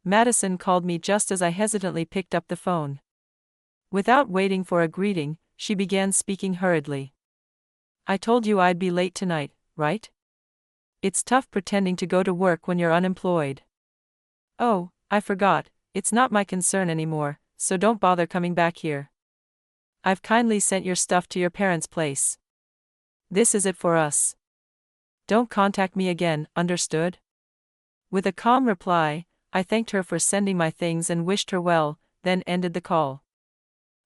Madison called me just as I hesitantly picked up the phone. Without waiting for a greeting, she began speaking hurriedly. "I told you I'd be late tonight, right? It's tough pretending to go to work when you're unemployed." "Oh, I forgot, it's not my concern anymore, so don't bother coming back here. I've kindly sent your stuff to your parents' place. This is it for us. Don't contact me again, understood?" With a calm reply, I thanked her for sending my things and wished her well, then ended the call.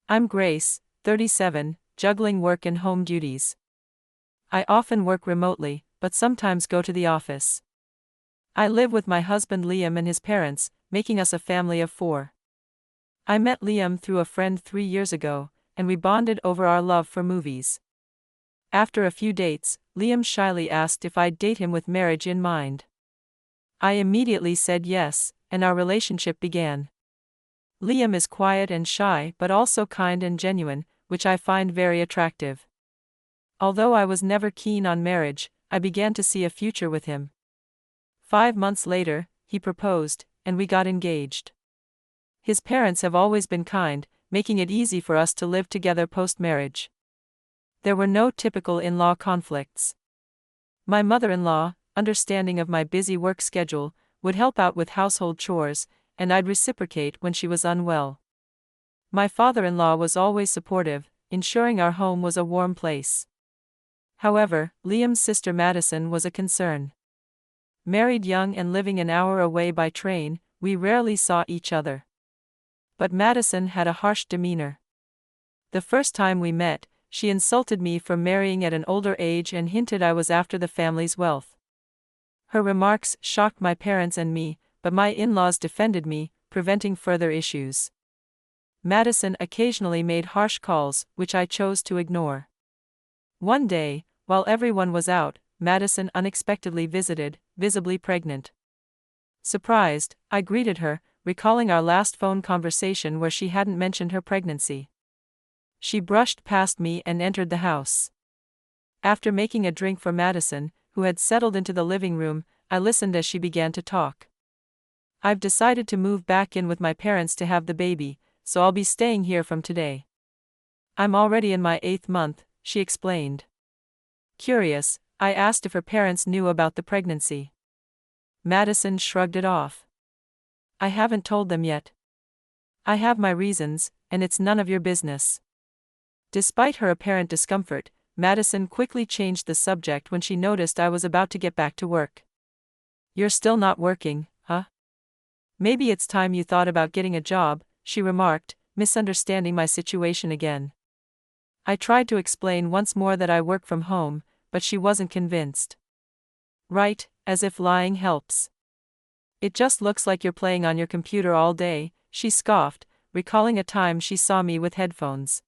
I'm Grace, 37, juggling work and home duties. I often work remotely, but sometimes go to the office. I live with my husband Liam and his parents, making us a family of 4. I met Liam through a friend 3 years ago, and we bonded over our love for movies. After a few dates, Liam shyly asked if I'd date him with marriage in mind. I immediately said yes, and our relationship began. Liam is quiet and shy but also kind and genuine, which I find very attractive. Although I was never keen on marriage, I began to see a future with him. 5 months later, he proposed, and we got engaged. His parents have always been kind, making it easy for us to live together post-marriage. There were no typical in-law conflicts. My mother-in-law, understanding of my busy work schedule, would help out with household chores, and I'd reciprocate when she was unwell. My father-in-law was always supportive, ensuring our home was a warm place. However, Liam's sister Madison was a concern. Married young and living an hour away by train, we rarely saw each other. But Madison had a harsh demeanor. The first time we met, she insulted me for marrying at an older age and hinted I was after the family's wealth. Her remarks shocked my parents and me, but my in-laws defended me, preventing further issues. Madison occasionally made harsh calls, which I chose to ignore. One day, while everyone was out, Madison unexpectedly visited, visibly pregnant. Surprised, I greeted her, recalling our last phone conversation where she hadn't mentioned her pregnancy. She brushed past me and entered the house. After making a drink for Madison, who had settled into the living room, I listened as she began to talk. "I've decided to move back in with my parents to have the baby, so I'll be staying here from today. I'm already in my 8th month," she explained. Curious, I asked if her parents knew about the pregnancy. Madison shrugged it off. "I haven't told them yet. I have my reasons, and it's none of your business." Despite her apparent discomfort, Madison quickly changed the subject when she noticed I was about to get back to work. "You're still not working, huh? Maybe it's time you thought about getting a job," she remarked, misunderstanding my situation again. I tried to explain once more that I work from home, but she wasn't convinced. "Right, as if lying helps. It just looks like you're playing on your computer all day," she scoffed, recalling a time she saw me with headphones.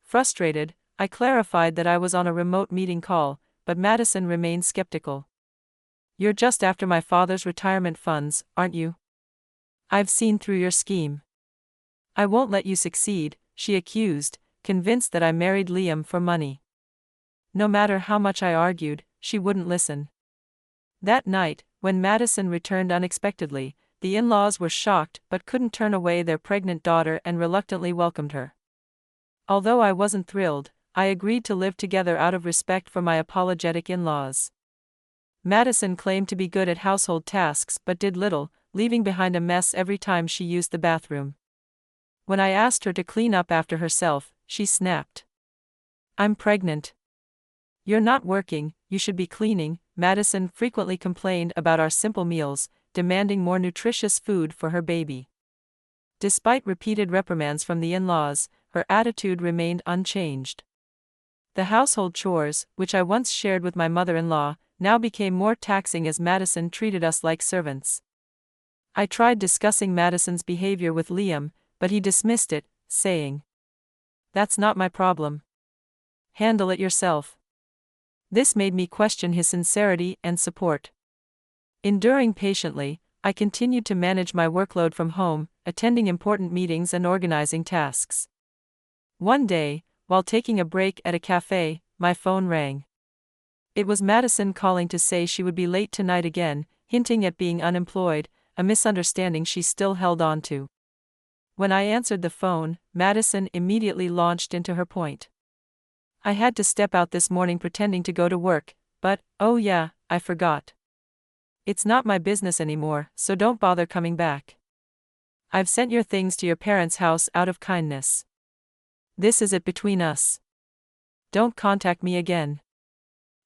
Frustrated, I clarified that I was on a remote meeting call, but Madison remained skeptical. "You're just after my father's retirement funds, aren't you? I've seen through your scheme. I won't let you succeed," she accused, convinced that I married Liam for money. No matter how much I argued, she wouldn't listen. That night, when Madison returned unexpectedly, the in-laws were shocked but couldn't turn away their pregnant daughter and reluctantly welcomed her. Although I wasn't thrilled, I agreed to live together out of respect for my apologetic in-laws. Madison claimed to be good at household tasks but did little, leaving behind a mess every time she used the bathroom. When I asked her to clean up after herself, she snapped. "I'm pregnant. You're not working, you should be cleaning." Madison frequently complained about our simple meals, demanding more nutritious food for her baby. Despite repeated reprimands from the in-laws, her attitude remained unchanged. The household chores, which I once shared with my mother-in-law, now became more taxing as Madison treated us like servants. I tried discussing Madison's behavior with Liam, but he dismissed it, saying, "That's not my problem. Handle it yourself." This made me question his sincerity and support. Enduring patiently, I continued to manage my workload from home, attending important meetings and organizing tasks. One day, while taking a break at a cafe, my phone rang. It was Madison calling to say she would be late tonight again, hinting at being unemployed. a misunderstanding she still held on to. When I answered the phone, Madison immediately launched into her point. I had to step out this morning pretending to go to work, but, oh yeah, I forgot. It's not my business anymore, so don't bother coming back. I've sent your things to your parents' house out of kindness. This is it between us. Don't contact me again.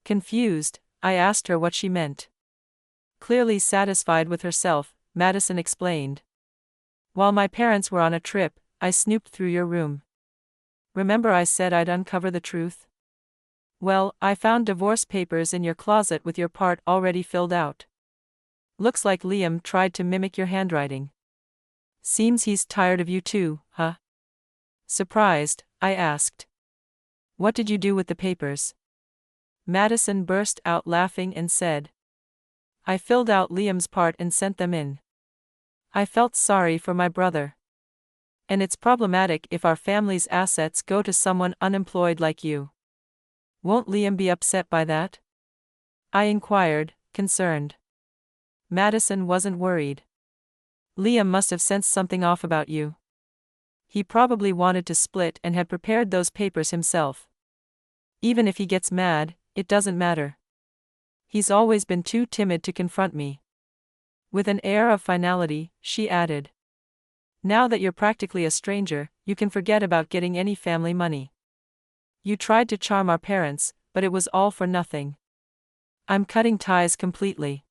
Confused, I asked her what she meant. Clearly satisfied with herself, Madison explained. While my parents were on a trip, I snooped through your room. Remember I said I'd uncover the truth? Well, I found divorce papers in your closet with your part already filled out. Looks like Liam tried to mimic your handwriting. Seems he's tired of you too, huh? Surprised, I asked. What did you do with the papers? Madison burst out laughing and said. I filled out Liam's part and sent them in. I felt sorry for my brother. And it's problematic if our family's assets go to someone unemployed like you. Won't Liam be upset by that? I inquired, concerned. Madison wasn't worried. Liam must have sensed something off about you. He probably wanted to split and had prepared those papers himself. Even if he gets mad, it doesn't matter. He's always been too timid to confront me. With an air of finality, she added. Now that you're practically a stranger, you can forget about getting any family money. You tried to charm our parents, but it was all for nothing. I'm cutting ties completely.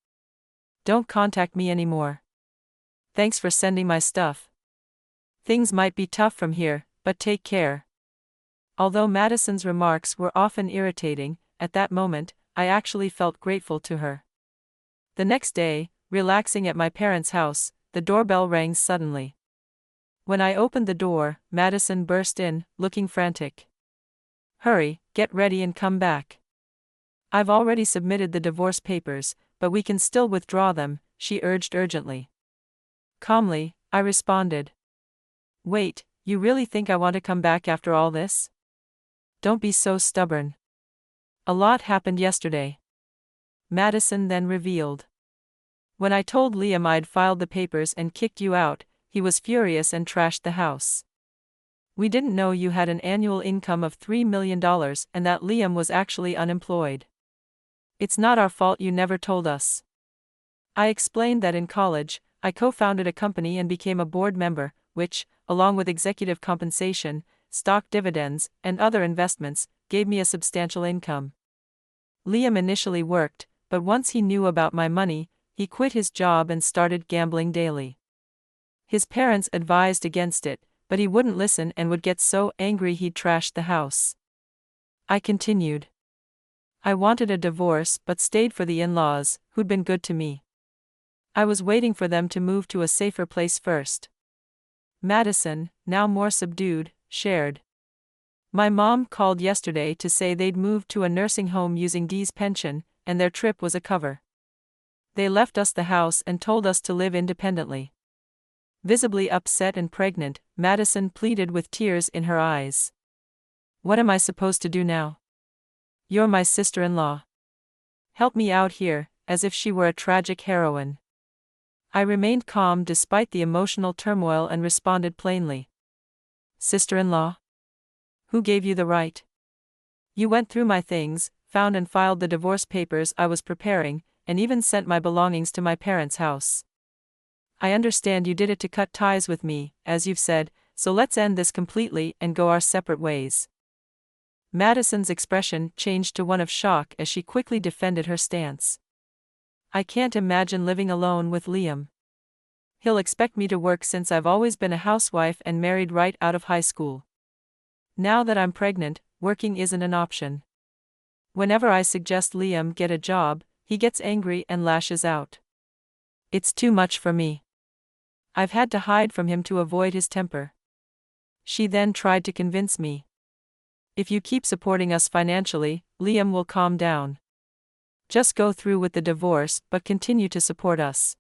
Don't contact me anymore. Thanks for sending my stuff. Things might be tough from here, but take care. Although Madison's remarks were often irritating, at that moment, I actually felt grateful to her. The next day, relaxing at my parents' house, the doorbell rang suddenly. When I opened the door, Madison burst in, looking frantic. Hurry, get ready and come back. I've already submitted the divorce papers, but we can still withdraw them, she urged urgently. Calmly, I responded. Wait, you really think I want to come back after all this? Don't be so stubborn. A lot happened yesterday. Madison then revealed. When I told Liam I'd filed the papers and kicked you out, he was furious and trashed the house. We didn't know you had an annual income of $3 million and that Liam was actually unemployed. It's not our fault you never told us. I explained that in college, I co-founded a company and became a board member, which, along with executive compensation, stock dividends, and other investments, gave me a substantial income. Liam initially worked, but once he knew about my money, he quit his job and started gambling daily. His parents advised against it, but he wouldn't listen and would get so angry he'd trash the house. I continued. I wanted a divorce but stayed for the in-laws, who'd been good to me. I was waiting for them to move to a safer place first. Madison, now more subdued, shared. My mom called yesterday to say they'd moved to a nursing home using Dee's pension, and their trip was a cover. They left us the house and told us to live independently. Visibly upset and pregnant, Madison pleaded with tears in her eyes. What am I supposed to do now? You're my sister-in-law. Help me out here, as if she were a tragic heroine. I remained calm despite the emotional turmoil and responded plainly. Sister-in-law? Who gave you the right? You went through my things, found and filed the divorce papers I was preparing, and even sent my belongings to my parents' house. I understand you did it to cut ties with me, as you've said, so let's end this completely and go our separate ways. Madison's expression changed to one of shock as she quickly defended her stance. I can't imagine living alone with Liam. He'll expect me to work since I've always been a housewife and married right out of high school. Now that I'm pregnant, working isn't an option. Whenever I suggest Liam get a job, he gets angry and lashes out. It's too much for me. I've had to hide from him to avoid his temper. She then tried to convince me. If you keep supporting us financially, Liam will calm down. Just go through with the divorce but continue to support us.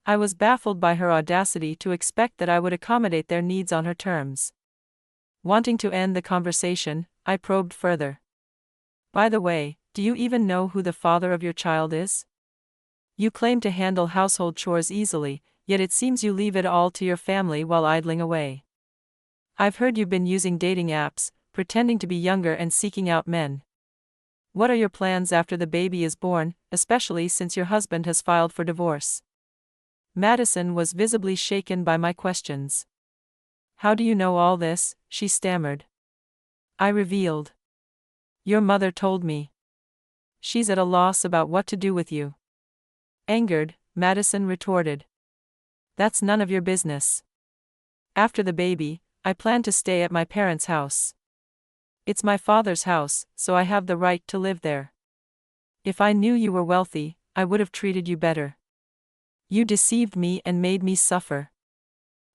I was baffled by her audacity to expect that I would accommodate their needs on her terms. Wanting to end the conversation, I probed further. By the way, do you even know who the father of your child is? You claim to handle household chores easily, yet it seems you leave it all to your family while idling away. I've heard you've been using dating apps, pretending to be younger and seeking out men. What are your plans after the baby is born, especially since your husband has filed for divorce? Madison was visibly shaken by my questions. How do you know all this? She stammered. I revealed. Your mother told me. She's at a loss about what to do with you. Angered, Madison retorted. That's none of your business. After the baby, I plan to stay at my parents' house. It's my father's house, so I have the right to live there. If I knew you were wealthy, I would have treated you better. You deceived me and made me suffer.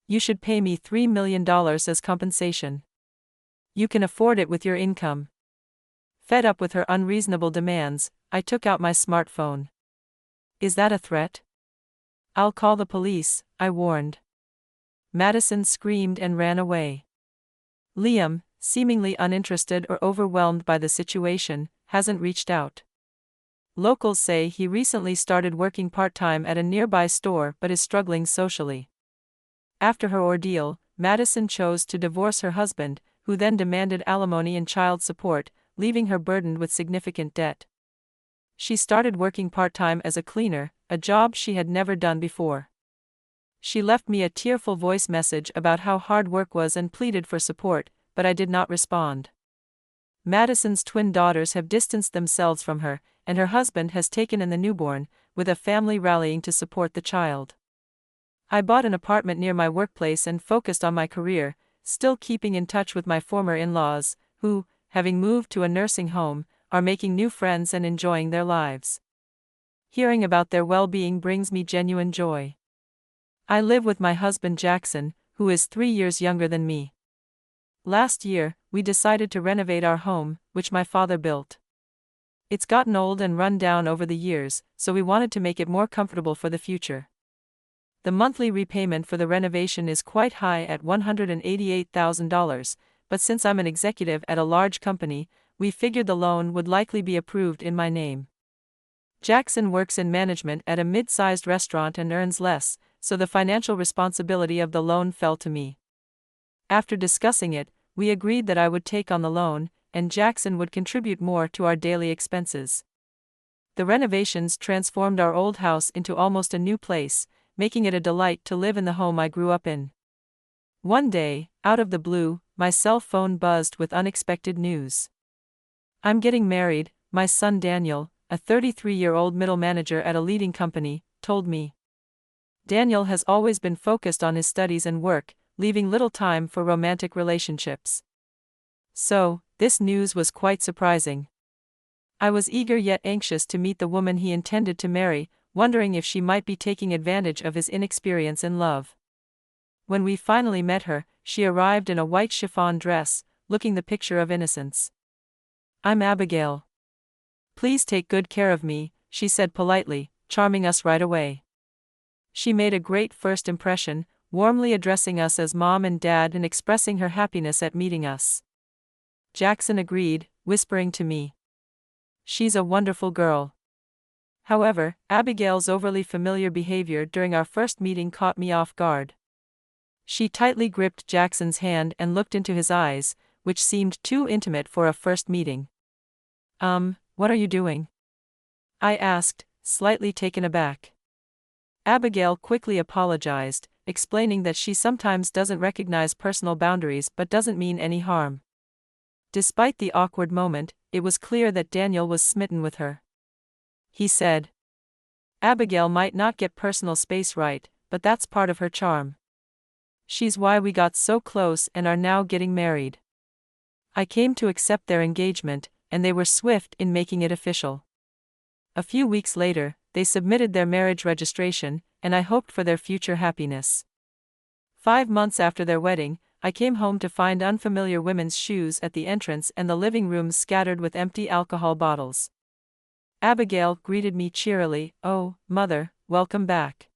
You should pay me $3 million as compensation. You can afford it with your income. Fed up with her unreasonable demands, I took out my smartphone. Is that a threat? I'll call the police, I warned. Madison screamed and ran away. Liam, seemingly uninterested or overwhelmed by the situation, hasn't reached out. Locals say he recently started working part-time at a nearby store but is struggling socially. After her ordeal, Madison chose to divorce her husband, who then demanded alimony and child support, leaving her burdened with significant debt. She started working part-time as a cleaner, a job she had never done before. She left me a tearful voice message about how hard work was and pleaded for support, but I did not respond. Madison's twin daughters have distanced themselves from her, and her husband has taken in the newborn, with a family rallying to support the child. I bought an apartment near my workplace and focused on my career, still keeping in touch with my former in-laws, who, having moved to a nursing home, are making new friends and enjoying their lives. Hearing about their well-being brings me genuine joy. I live with my husband Jackson, who is 3 years younger than me. Last year, we decided to renovate our home, which my father built. It's gotten old and run down over the years, so we wanted to make it more comfortable for the future. The monthly repayment for the renovation is quite high at $188,000, but since I'm an executive at a large company, we figured the loan would likely be approved in my name. Jackson works in management at a mid-sized restaurant and earns less, so the financial responsibility of the loan fell to me. After discussing it, we agreed that I would take on the loan, and Jackson would contribute more to our daily expenses. The renovations transformed our old house into almost a new place, making it a delight to live in the home I grew up in. One day, out of the blue, my cell phone buzzed with unexpected news. I'm getting married, my son Daniel, a 33-year-old middle manager at a leading company, told me. Daniel has always been focused on his studies and work, leaving little time for romantic relationships. So, this news was quite surprising. I was eager yet anxious to meet the woman he intended to marry, wondering if she might be taking advantage of his inexperience in love. When we finally met her, she arrived in a white chiffon dress, looking the picture of innocence. I'm Abigail. Please take good care of me, she said politely, charming us right away. She made a great first impression, warmly addressing us as Mom and Dad and expressing her happiness at meeting us. Jackson agreed, whispering to me. She's a wonderful girl. However, Abigail's overly familiar behavior during our first meeting caught me off guard. She tightly gripped Jackson's hand and looked into his eyes, which seemed too intimate for a first meeting. What are you doing? I asked, slightly taken aback. Abigail quickly apologized, explaining that she sometimes doesn't recognize personal boundaries but doesn't mean any harm. Despite the awkward moment, it was clear that Daniel was smitten with her. He said. Abigail might not get personal space right, but that's part of her charm. She's why we got so close and are now getting married. I came to accept their engagement, and they were swift in making it official. A few weeks later, they submitted their marriage registration, and I hoped for their future happiness. 5 months after their wedding, I came home to find unfamiliar women's shoes at the entrance and the living room scattered with empty alcohol bottles. Abigail greeted me cheerily. "Oh, Mother, welcome back."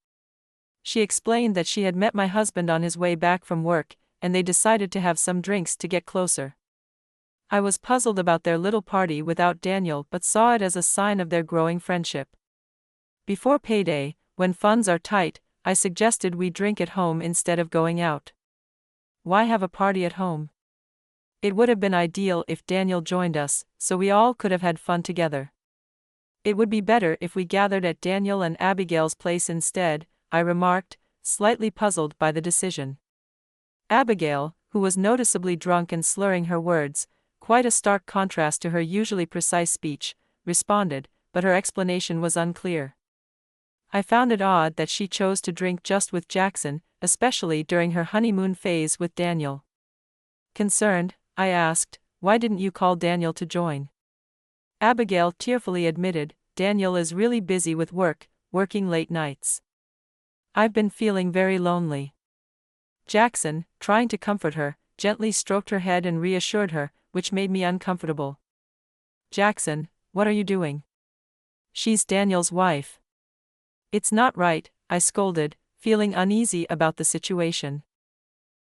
She explained that she had met my husband on his way back from work, and they decided to have some drinks to get closer. I was puzzled about their little party without Daniel but saw it as a sign of their growing friendship. Before payday, when funds are tight, I suggested we drink at home instead of going out. Why have a party at home? It would have been ideal if Daniel joined us, so we all could have had fun together. It would be better if we gathered at Daniel and Abigail's place instead, I remarked, slightly puzzled by the decision. Abigail, who was noticeably drunk and slurring her words, quite a stark contrast to her usually precise speech, responded, but her explanation was unclear. I found it odd that she chose to drink just with Jackson, especially during her honeymoon phase with Daniel. Concerned, I asked, why didn't you call Daniel to join? Abigail tearfully admitted, Daniel is really busy with work, working late nights. I've been feeling very lonely. Jackson, trying to comfort her, gently stroked her head and reassured her, which made me uncomfortable. Jackson, what are you doing? She's Daniel's wife. It's not right, I scolded, feeling uneasy about the situation.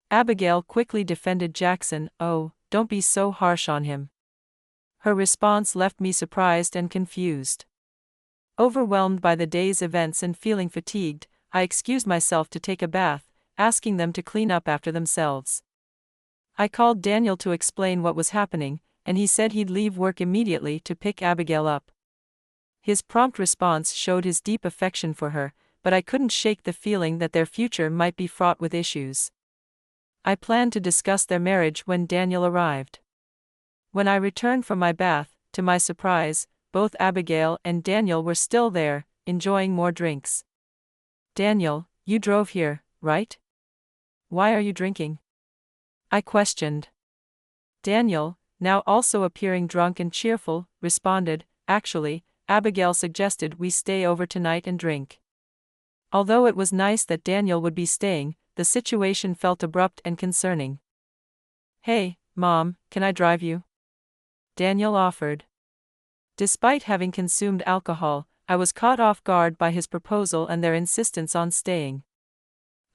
Abigail quickly defended Jackson, oh, don't be so harsh on him. Her response left me surprised and confused. Overwhelmed by the day's events and feeling fatigued, I excused myself to take a bath, asking them to clean up after themselves. I called Daniel to explain what was happening, and he said he'd leave work immediately to pick Abigail up. His prompt response showed his deep affection for her, but I couldn't shake the feeling that their future might be fraught with issues. I planned to discuss their marriage when Daniel arrived. When I returned from my bath, to my surprise, both Abigail and Daniel were still there, enjoying more drinks. Daniel, you drove here, right? Why are you drinking? I questioned. Daniel, now also appearing drunk and cheerful, responded, actually, Abigail suggested we stay over tonight and drink. Although it was nice that Daniel would be staying, the situation felt abrupt and concerning. Hey, Mom, can I drive you? Daniel offered. Despite having consumed alcohol, I was caught off guard by his proposal and their insistence on staying.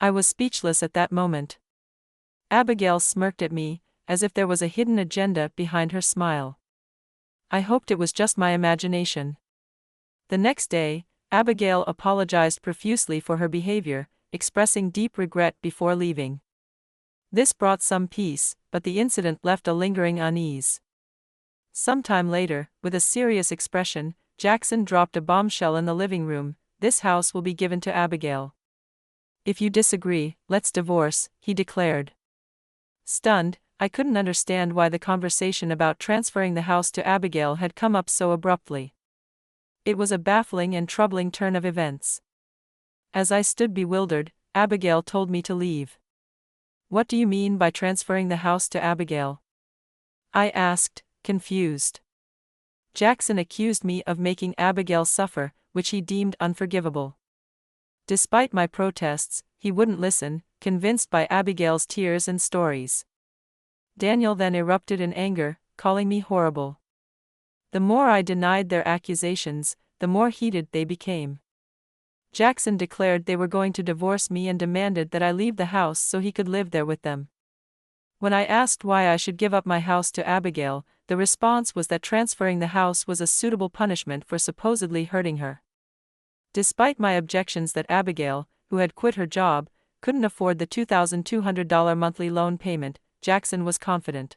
I was speechless at that moment. Abigail smirked at me, as if there was a hidden agenda behind her smile. I hoped it was just my imagination. The next day, Abigail apologized profusely for her behavior, expressing deep regret before leaving. This brought some peace, but the incident left a lingering unease. Sometime later, with a serious expression, Jackson dropped a bombshell in the living room, this house will be given to Abigail. If you disagree, let's divorce, he declared. Stunned, I couldn't understand why the conversation about transferring the house to Abigail had come up so abruptly. It was a baffling and troubling turn of events. As I stood bewildered, Abigail told me to leave. What do you mean by transferring the house to Abigail? I asked, confused. Jackson accused me of making Abigail suffer, which he deemed unforgivable. Despite my protests, he wouldn't listen, convinced by Abigail's tears and stories. Daniel then erupted in anger, calling me horrible. The more I denied their accusations, the more heated they became. Jackson declared they were going to divorce me and demanded that I leave the house so he could live there with them. When I asked why I should give up my house to Abigail, the response was that transferring the house was a suitable punishment for supposedly hurting her. Despite my objections that Abigail, who had quit her job, couldn't afford the $2,200 monthly loan payment, Jackson was confident.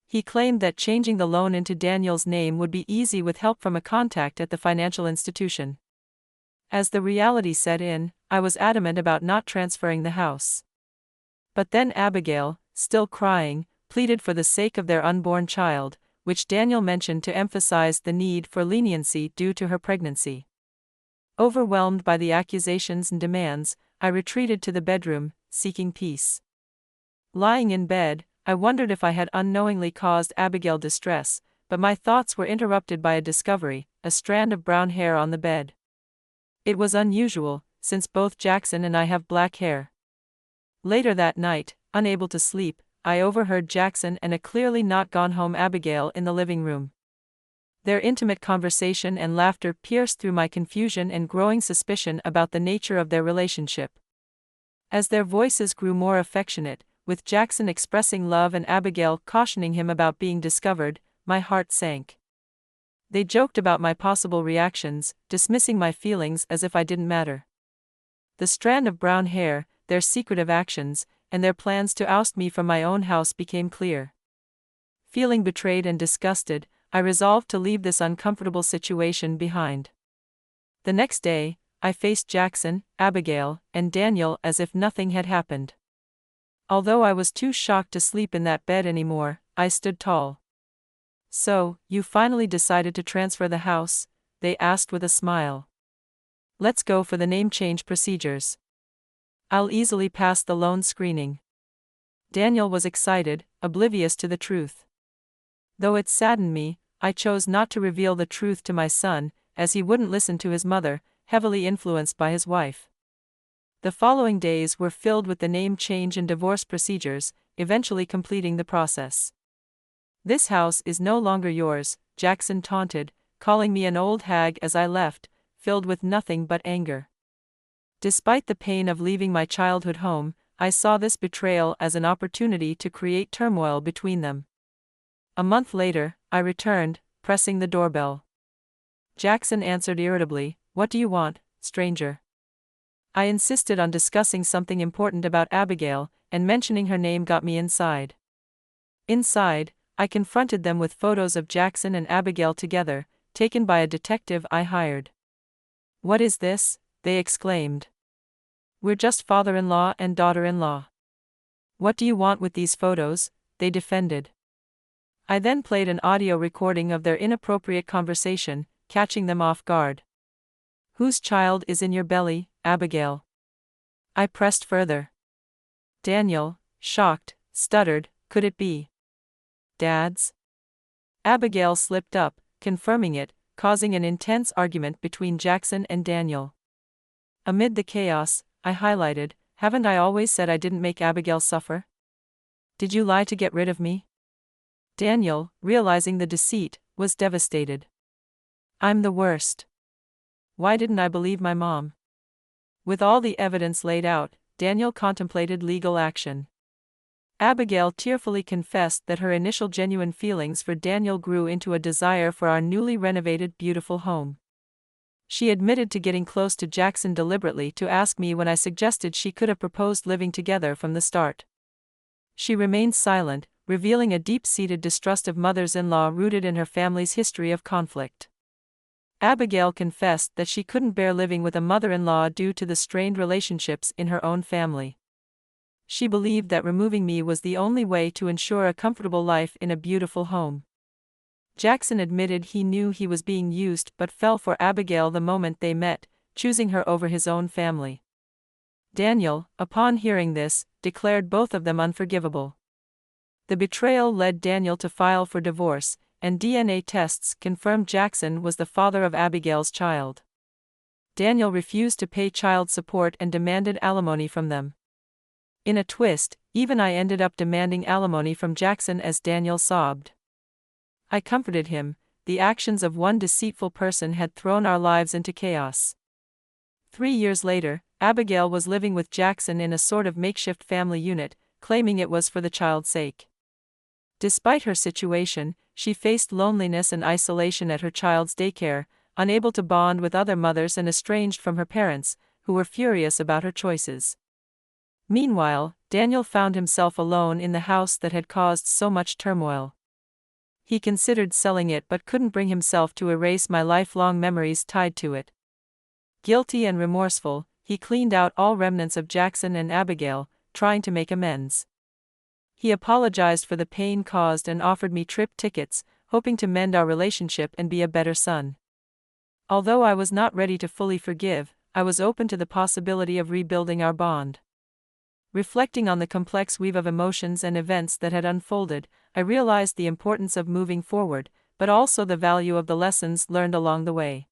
He claimed that changing the loan into Daniel's name would be easy with help from a contact at the financial institution. As the reality set in, I was adamant about not transferring the house. But then Abigail, still crying, pleaded for the sake of their unborn child, which Daniel mentioned to emphasize the need for leniency due to her pregnancy. Overwhelmed by the accusations and demands, I retreated to the bedroom, seeking peace. Lying in bed, I wondered if I had unknowingly caused Abigail distress, but my thoughts were interrupted by a discovery, a strand of brown hair on the bed. It was unusual, since both Jackson and I have black hair. Later that night, unable to sleep, I overheard Jackson and a clearly not gone home Abigail in the living room. Their intimate conversation and laughter pierced through my confusion and growing suspicion about the nature of their relationship. As their voices grew more affectionate, with Jackson expressing love and Abigail cautioning him about being discovered, my heart sank. They joked about my possible reactions, dismissing my feelings as if I didn't matter. The strand of brown hair, their secretive actions, and their plans to oust me from my own house became clear. Feeling betrayed and disgusted, I resolved to leave this uncomfortable situation behind. The next day, I faced Jackson, Abigail, and Daniel as if nothing had happened. Although I was too shocked to sleep in that bed anymore, I stood tall. "So, you finally decided to transfer the house?" they asked with a smile. "Let's go for the name change procedures. I'll easily pass the loan screening." Daniel was excited, oblivious to the truth. Though it saddened me, I chose not to reveal the truth to my son, as he wouldn't listen to his mother, heavily influenced by his wife. The following days were filled with the name change and divorce procedures, eventually completing the process. "This house is no longer yours," Jackson taunted, calling me an old hag as I left, filled with nothing but anger. Despite the pain of leaving my childhood home, I saw this betrayal as an opportunity to create turmoil between them. A month later, I returned, pressing the doorbell. Jackson answered irritably, "What do you want, stranger?" I insisted on discussing something important about Abigail, and mentioning her name got me inside. Inside, I confronted them with photos of Jackson and Abigail together, taken by a detective I hired. "What is this?" they exclaimed. "We're just father-in-law and daughter-in-law." "What do you want with these photos?" they defended. I then played an audio recording of their inappropriate conversation, catching them off guard. "Whose child is in your belly, Abigail?" I pressed further. Daniel, shocked, stuttered, "Could it be Dad's?" Abigail slipped up, confirming it, causing an intense argument between Jackson and Daniel. Amid the chaos, I highlighted, "Haven't I always said I didn't make Abigail suffer? Did you lie to get rid of me?" Daniel, realizing the deceit, was devastated. "I'm the worst. Why didn't I believe my mom?" With all the evidence laid out, Daniel contemplated legal action. Abigail tearfully confessed that her initial genuine feelings for Daniel grew into a desire for our newly renovated beautiful home. She admitted to getting close to Jackson deliberately to ask me when I suggested she could have proposed living together from the start. She remained silent, revealing a deep-seated distrust of mothers-in-law rooted in her family's history of conflict. Abigail confessed that she couldn't bear living with a mother-in-law due to the strained relationships in her own family. She believed that removing me was the only way to ensure a comfortable life in a beautiful home. Jackson admitted he knew he was being used but fell for Abigail the moment they met, choosing her over his own family. Daniel, upon hearing this, declared both of them unforgivable. The betrayal led Daniel to file for divorce, and DNA tests confirmed Jackson was the father of Abigail's child. Daniel refused to pay child support and demanded alimony from them. In a twist, even I ended up demanding alimony from Jackson as Daniel sobbed. I comforted him. The actions of one deceitful person had thrown our lives into chaos. 3 years later, Abigail was living with Jackson in a sort of makeshift family unit, claiming it was for the child's sake. Despite her situation, she faced loneliness and isolation at her child's daycare, unable to bond with other mothers and estranged from her parents, who were furious about her choices. Meanwhile, Daniel found himself alone in the house that had caused so much turmoil. He considered selling it but couldn't bring himself to erase my lifelong memories tied to it. Guilty and remorseful, he cleaned out all remnants of Jackson and Abigail, trying to make amends. He apologized for the pain caused and offered me trip tickets, hoping to mend our relationship and be a better son. Although I was not ready to fully forgive, I was open to the possibility of rebuilding our bond. Reflecting on the complex weave of emotions and events that had unfolded, I realized the importance of moving forward, but also the value of the lessons learned along the way.